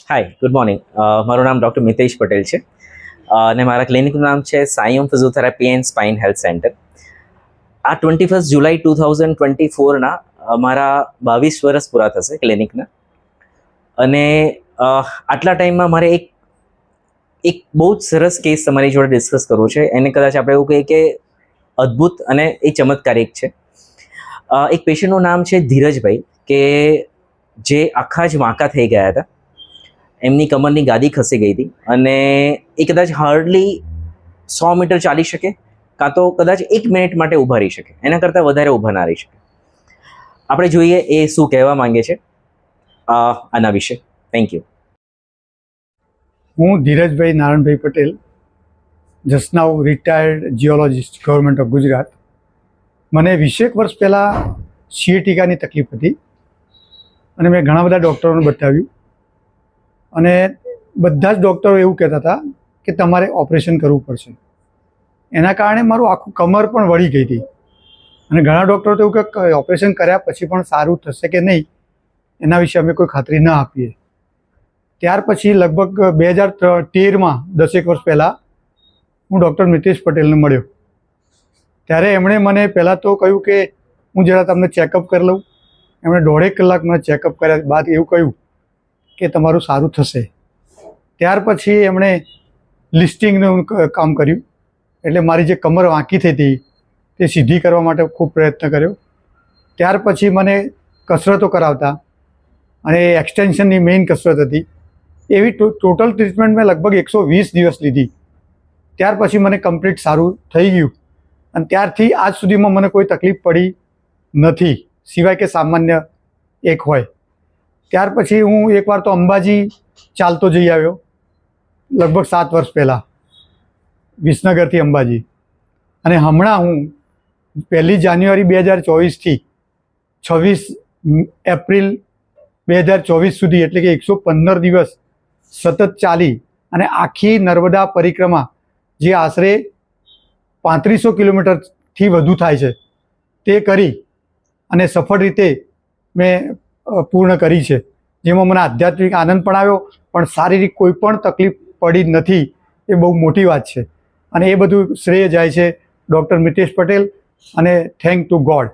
હાય, good morning. મારું નામ doctor Mitesh Patel છે અને મારા ક્લિનિકનું નામ છે Saim physiotherapy and spine health centre. આ 21 જુલાઈ 2024ના મારા 22 વર્ષ પૂરા થશે ક્લિનિકના. અને આટલા ટાઈમમાં મારે એક બહુ જ સરસ કેસ તમારી જોડે ડિસ્કસ કરવો છે. એને કદાચ આપણે એવું કહીએ કે અદ્ભુત અને એ ચમત્કારિક છે. એક પેશન્ટનું નામ છે ધીરજભાઈ, કે જે આખા જ વાંકા થઈ ગયા હતા. એમની કમરની ગાદી ખસી ગઈ હતી અને એ કદાચ હાર્ડલી 100 મીટર ચાલી શકે, કાં તો કદાચ 1 મિનિટ માટે ઊભા રહી શકે, એના કરતાં વધારે ઊભા ના રહી શકે. આપણે જોઈએ એ શું કહેવા માંગે છે આના વિશે. Thank you. હું Dhirajbhai Narayanbhai Patel, just now retired geologist, government of Gujarat. મને 20 વર્ષ પહેલાં સિએટિકાની તકલીફ હતી અને મેં ઘણા બધા ડૉક્ટરોને બતાવ્યું અને બધા જ ડૉક્ટરો એવું કહેતા હતા કે તમારે ઓપરેશન કરવું પડશે. એના કારણે મારું આખું કમર પણ વળી ગઈ હતી અને ઘણા ડૉક્ટરો તો એવું કે ઓપરેશન કર્યા પછી પણ સારું થશે કે નહીં એના વિશે અમે કોઈ ખાતરી ના આપીએ. ત્યાર પછી લગભગ 2013માં 10 વર્ષ પહેલાં હું ડૉક્ટર મિતેશ પટેલને મળ્યો. ત્યારે એમણે મને પહેલાં તો કહ્યું કે હું જરા તમને ચેકઅપ કરી લઉં. એમણે 1.5 કલાક મને ચેકઅપ કર્યા બાદ એવું કહ્યું કે તમારું સારું થશે. ત્યાર પછી એમણે લિસ્ટિંગનું કામ કર્યું, એટલે મારી જે કમર વાંકી થઈ હતી તે સીધી કરવા માટે ખૂબ પ્રયત્ન કર્યો. ત્યાર પછી મને કસરતો કરાવતા અને એક્સટેન્શનની મેઇન કસરત હતી. એવી ટોટલ ટ્રીટમેન્ટ મેં લગભગ 120 દિવસ લીધી. ત્યાર પછી મને કમ્પ્લીટ સારું થઈ ગયું અને ત્યારથી આજ સુધીમાં મને કોઈ તકલીફ પડી નથી, સિવાય કે સામાન્ય એક હોય. ત્યાર પછી હું એકવાર તો અંબાજી ચાલતો જઈ આવ્યો, લગભગ 7 વર્ષ પહેલાં, વિસનગરથી અંબાજી. અને હમણાં હું 1 જાન્યુઆરી 2024થી 26 એપ્રિલ 2024 સુધી, એટલે કે 115 દિવસ સતત ચાલી અને આખી નર્મદા પરિક્રમા, જે આશરે 3500 કિલોમીટરથી વધુ થાય છે, તે કરી અને સફળ રીતે મેં પૂર્ણ કરી છે. જેમાં મને આધ્યાત્મિક આનંદ પણ આવ્યો, પણ શારીરિક કોઈ પણ તકલીફ પડી નથી. એ બહુ મોટી વાત છે અને એ બધું શ્રેય જાય છે ડૉક્ટર મિતેશ પટેલ અને થેન્ક ટુ ગોડ.